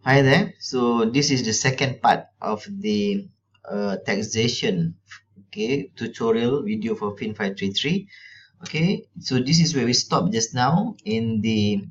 Hi there. So this is the second part of the taxation tutorial video for FIN533. Okay, so this is where we stopped just now in the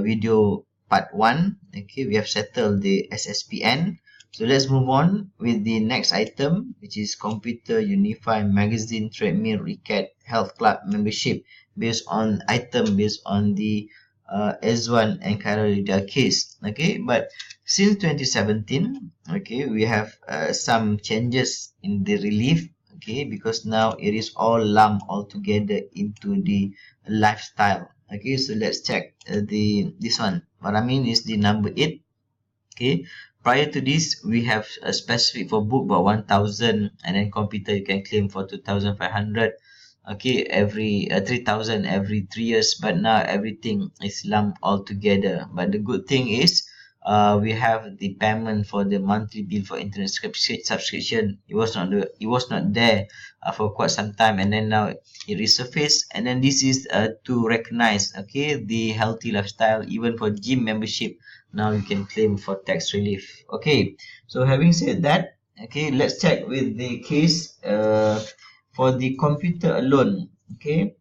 video part 1. Okay, we have settled the SSPN. So let's move on with the next item, which is Computer Unified Magazine Treadmill Recap Health Club membership based on the S1 and Carolida case. Okay, but since 2017, okay, we have some changes in the relief. Okay, because now it is all lumped all together into the lifestyle. Okay, so let's check this one. What I mean is the number 8. Okay, prior to this we have a specific for book about 1000, and then computer you can claim for 2500. Okay, every 3000 every 3 years, but now everything is lumped all together. But the good thing is we have the payment for the monthly bill for internet subscription. It was not there for quite some time, and then now it resurfaced. And then this is to recognize, okay, the healthy lifestyle. Even for gym membership, now you can claim for tax relief. Okay, so having said that, okay, let's check with the case for the computer alone. Okay,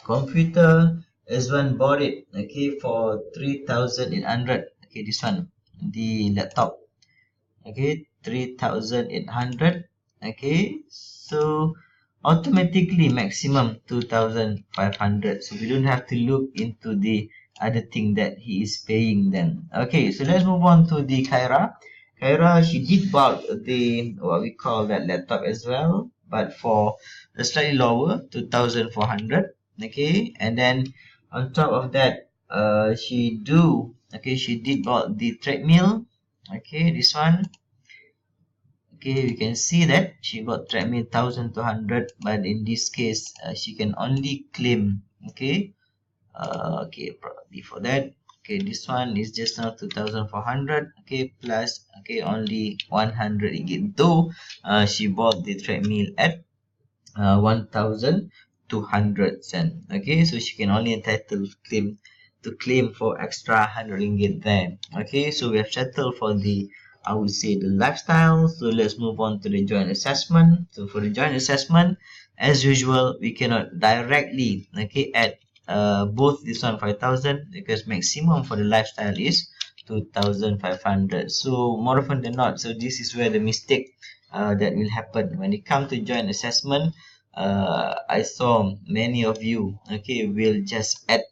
computer as one bought it, okay, for 3800. Okay, this one, the laptop. Okay, 3800. Okay, so automatically maximum 2500, so we don't have to look into the other thing that he is paying then. Okay, so let's move on to the Kyra. She did bought the what we call that laptop as well, but for a slightly lower 2400. Okay, and then on top of that, she did bought the treadmill. Okay, this one. Okay, we can see that she got treadmill 1200, but in this case she can only claim. Okay, okay, before that, okay, this one is just now 2400. Okay, plus, okay, only 100 ringgit, though she bought the treadmill at 1200 cent. Okay, so she can only entitled to claim for extra 100 ringgit there. Okay, so we have settled for the, I would say, the lifestyle. So let's move on to the joint assessment. So for the joint assessment, as usual, we cannot directly, okay, add both this one 5000, because maximum for the lifestyle is 2500. So more often than not, so this is where the mistake that will happen when it comes to joint assessment. I saw many of you, okay, will just add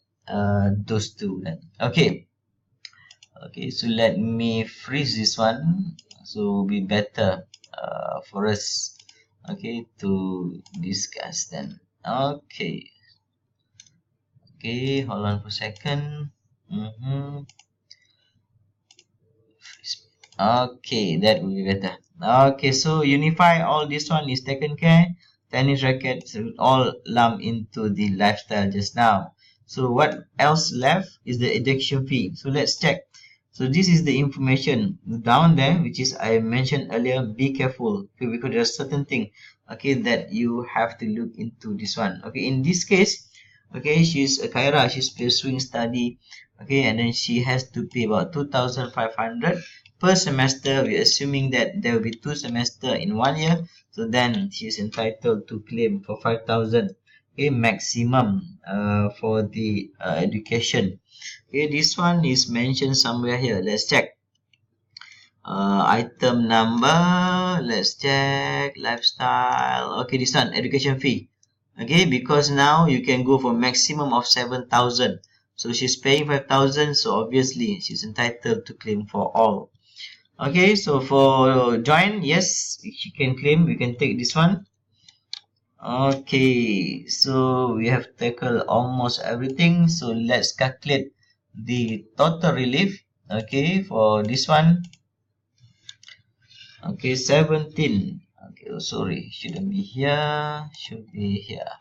those two then. Okay, okay, so let me freeze this one, so be better for us, okay, to discuss then. Okay, okay, hold on for a second. Okay, that will be better. Okay, so unify all this one is taken care. Tennis rackets all lumped into the lifestyle just now. So what else left is the education fee. So let's check. So this is the information down there, which is I mentioned earlier. Be careful, okay, because there's certain thing, okay, that you have to look into this one. Okay, in this case, okay, she's a Kyra. She's pursuing study. Okay, and then she has to pay about 2500 per semester. We're assuming that there will be 2 semesters in 1 year, so then she's entitled to claim for 5000, okay, maximum for the education. Okay, this one is mentioned somewhere here. Let's check. Item number, let's check. Lifestyle. Okay, this one, education fee. Okay, because now you can go for maximum of 7000, so she's paying 5000, so obviously she's entitled to claim for all. Okay, so for join, yes, you can claim. We can take this one. Okay, so we have tackled almost everything. So let's calculate the total relief. Okay, for this one. Okay, 17. Okay, oh, sorry, shouldn't be here. Should be here.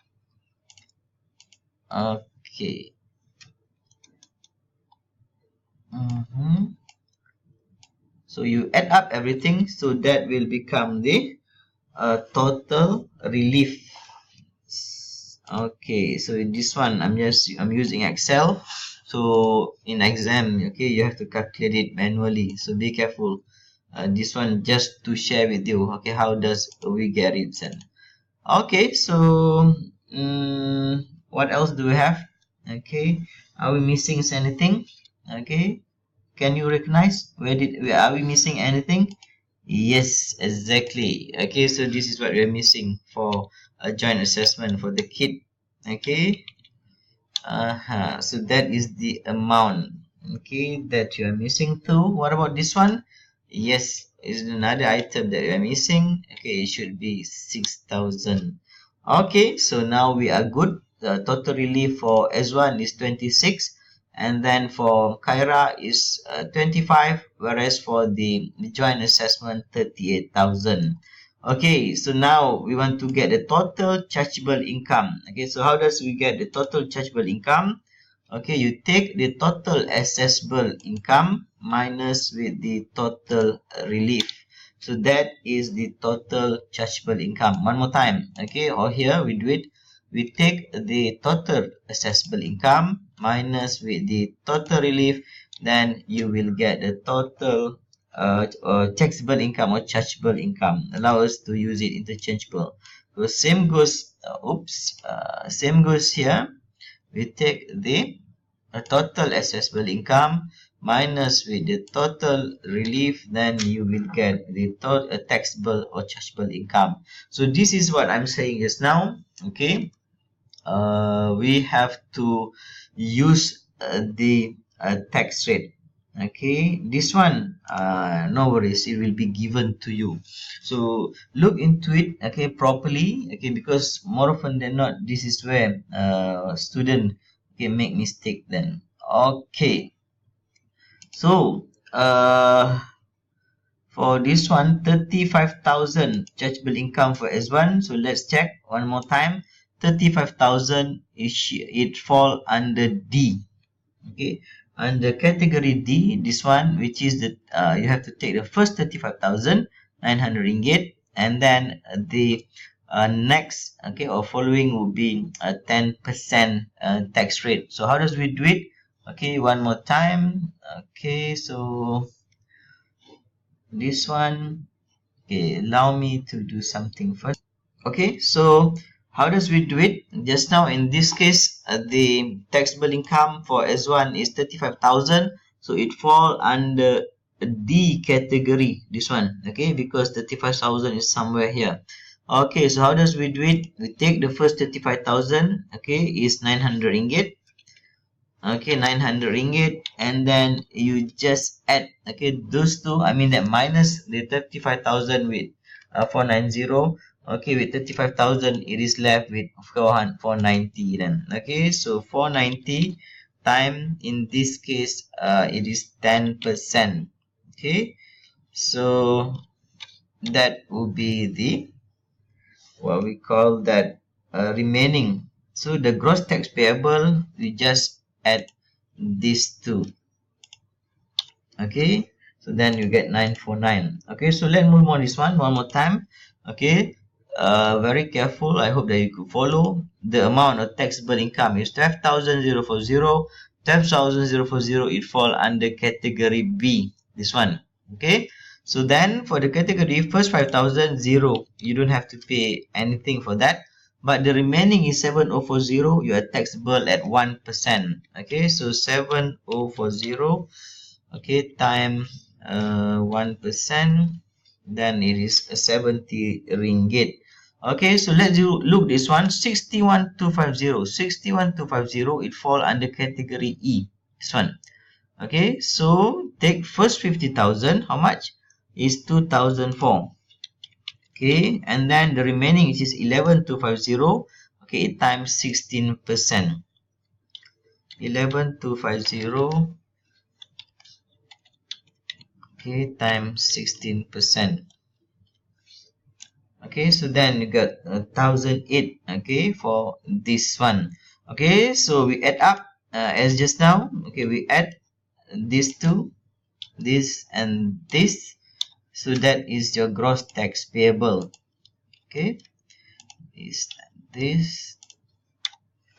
Okay. So you add up everything, so that will become the total relief. Okay, so in this one I'm using Excel. So in exam, okay, you have to calculate it manually, so be careful. This one just to share with you, okay, how does we get it then. Okay, so what else do we have? Okay, are we missing anything? Okay, can you recognize are we missing anything? Yes, exactly. Okay, so this is what we are missing for a joint assessment for the kid. Okay, so that is the amount, okay, that you are missing too. What about this one? Yes, is another item that you are missing. Okay, it should be 6,000. Okay, so now we are good. The total relief for S1 is 26, and then for Kyra is 25, whereas for the joint assessment 38,000. Okay, so now we want to get the total chargeable income. Okay, so how does we get the total chargeable income? Okay, you take the total assessable income minus with the total relief. So that is the total chargeable income. One more time. Okay, or here we do it. We take the total assessable income minus with the total relief. Then you will get the total taxable income or chargeable income. Allow us to use it interchangeable. So same goes here. We take the total assessable income minus with the total relief, then you will get the total taxable or chargeable income. So this is what I'm saying just now. Okay, we have to use the tax rate. Okay, this one no worries, it will be given to you, so look into it, okay, properly, okay, because more often than not this is where student can make mistake then. Okay, so for this one, 35,000 chargeable income for S1. So let's check one more time. 35,000 it fall under D. Okay, under category D, this one, which is the you have to take the first 35,900 ringgit, and then the next, okay, or following will be a 10% tax rate. So how does we do it? Okay, one more time. Okay, so this one, okay, allow me to do something first. Okay, so how does we do it? Just now in this case, the taxable income for S1 is 35,000, so it fall under D category, this one, okay, because 35,000 is somewhere here. Okay, so how does we do it? We take the first 35,000, okay, is 900 ringgit. Okay, 900 ringgit, and then you just add, okay, those two, I mean that minus the 35,000 with 490. Okay, with 35,000 it is left with 490 then. Okay, so 490 time, in this case it is 10%. Okay, so that will be the what we call that remaining. So the gross tax payable, we just add these two. Okay, so then you get 949. Okay, so let's move on this one more time. Okay, very careful, I hope that you could follow. The amount of taxable income is 12,040. 12,040, it fall under category B, this one. Okay, so then for the category first 5,000, you don't have to pay anything for that, but the remaining is 7,040, you are taxable at 1%. Okay, so 7,040, okay, time 1%, then it is 70 ringgit. Okay, so let's look this one, 61,250. 61,250, it fall under category E, this one. Okay, so take first 50,000, how much is 2,004. Okay, and then the remaining, which is 11,250, okay, times 16%. 11,250, okay, times 16%. Okay, so then you got 1,008, okay, for this one. Okay, so we add up as just now. Okay, we add these two, this and this, so that is your gross tax payable. Okay, this and this.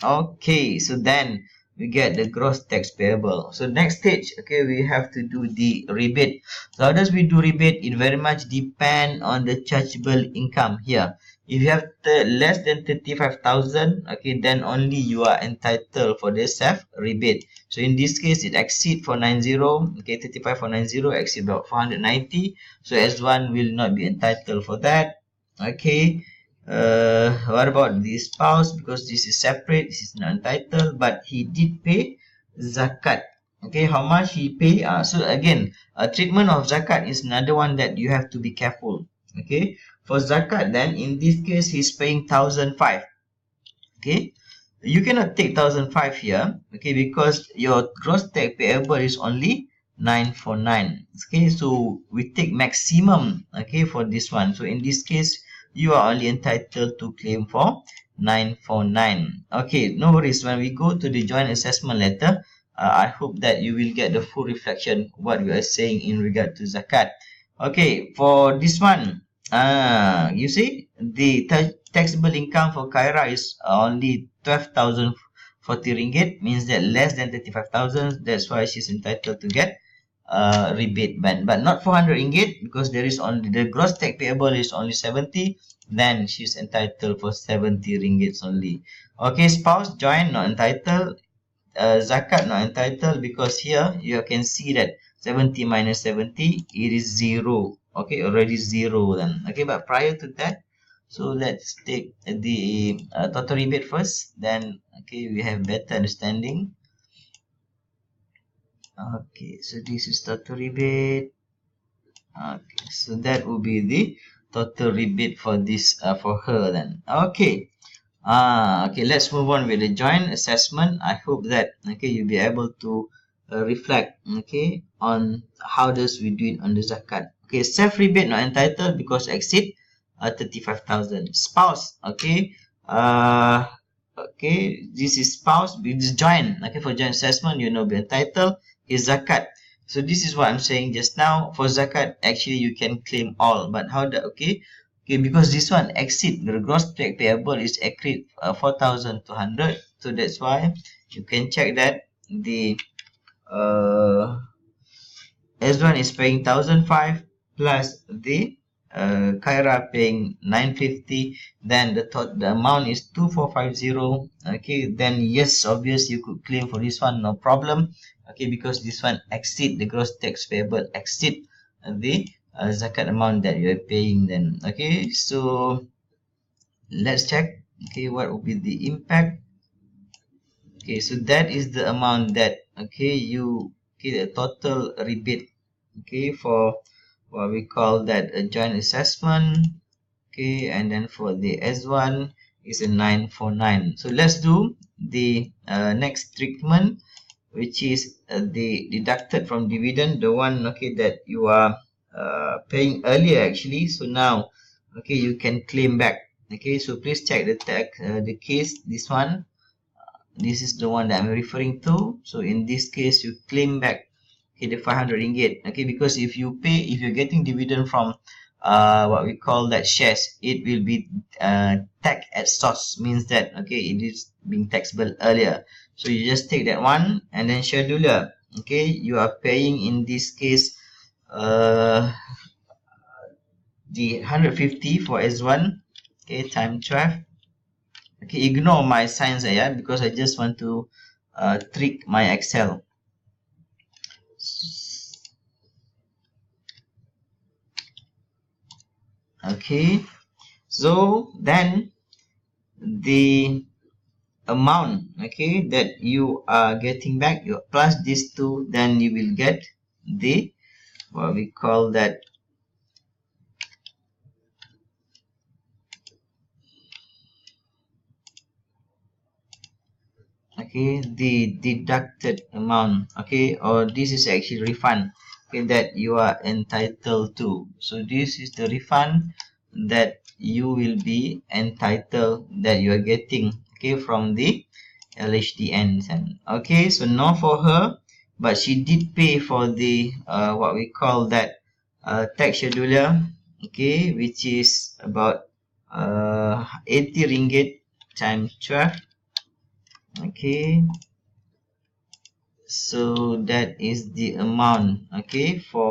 Okay, so then we get the gross tax payable. So next stage, okay, we have to do the rebate. So how does we do rebate? It very much depend on the chargeable income here. If you have less than 35,000, okay, then only you are entitled for the self rebate. So in this case, it exceed 490, okay, 35490 exceed about 490. So S1 will not be entitled for that. Okay, what about the spouse? Because this is separate, this is not entitled, but he did pay zakat. Okay, how much he pay? So again, treatment of zakat is another one that you have to be careful. Okay, for zakat, then in this case, he's paying 1,005. Okay, you cannot take 1,005 here, okay, because your gross tax payable is only 949. Okay, so we take maximum, okay, for this one. So in this case, you are only entitled to claim for 949. Okay, no worries. When we go to the joint assessment letter, I hope that you will get the full reflection what we are saying in regard to zakat. Okay, for this one, you see the taxable income for Kyra is only 12,040 ringgit, means that less than 35,000. That's why she's entitled to get rebate band, but not 400 ringgit, because there is only the gross tax payable is only 70. Then she's entitled for 70 ringgits only. Okay, spouse joint not entitled. Zakat not entitled, because here you can see that 70 minus 70, it is 0. Okay, already 0 then. Okay, but prior to that, so let's take the total rebate first, then okay, we have better understanding. Okay, so this is total rebate. Okay, so that will be the total rebate for this for her then. Okay, okay, let's move on with the joint assessment. I hope that okay, you'll be able to reflect okay on how does we do it on the zakat. Okay, self rebate not entitled because exceed 35,000. Spouse, okay, okay, this is spouse, this is joint. Okay, for joint assessment, you know, be entitled is zakat. So this is what I'm saying just now. For zakat, actually you can claim all, but how the okay? Okay, because this one exceed the gross tax payable is accurate 4,200, so that's why you can check that the S1 is paying 1,005 plus the Kyra paying 950, then the amount is 2,450. Okay, then yes, obvious you could claim for this one, no problem. Okay, because this one exceed the gross tax payable, exceed the zakat amount that you are paying then. Okay, so let's check okay what will be the impact. Okay, so that is the amount that okay you okay the total rebate okay for what we call that a joint assessment. Okay, and then for the S1 is a 949. So let's do the next treatment, which is the deducted from dividend, the one okay that you are paying earlier actually. So now okay you can claim back. Okay, so please check the tax the case, this one, this is the one that I'm referring to. So in this case you claim back okay the 500 ringgit. Okay, because if you pay, if you're getting dividend from what we call that shares, it will be tax at source, means that okay it is being taxable earlier. So you just take that one and then scheduler, okay, you are paying in this case the 150 for S1, okay, time 12. Okay, ignore my signs yeah, because I just want to trick my Excel. Okay, so then the amount okay that you are getting back, you plus these two, then you will get the what we call that okay the deducted amount, okay, or this is actually refund okay that you are entitled to. So this is the refund that you will be entitled, that you are getting okay from the LHDN. Okay, so not for her, but she did pay for the what we call that tax scheduler, okay, which is about 80 ringgit times 12. Okay, so that is the amount, okay, for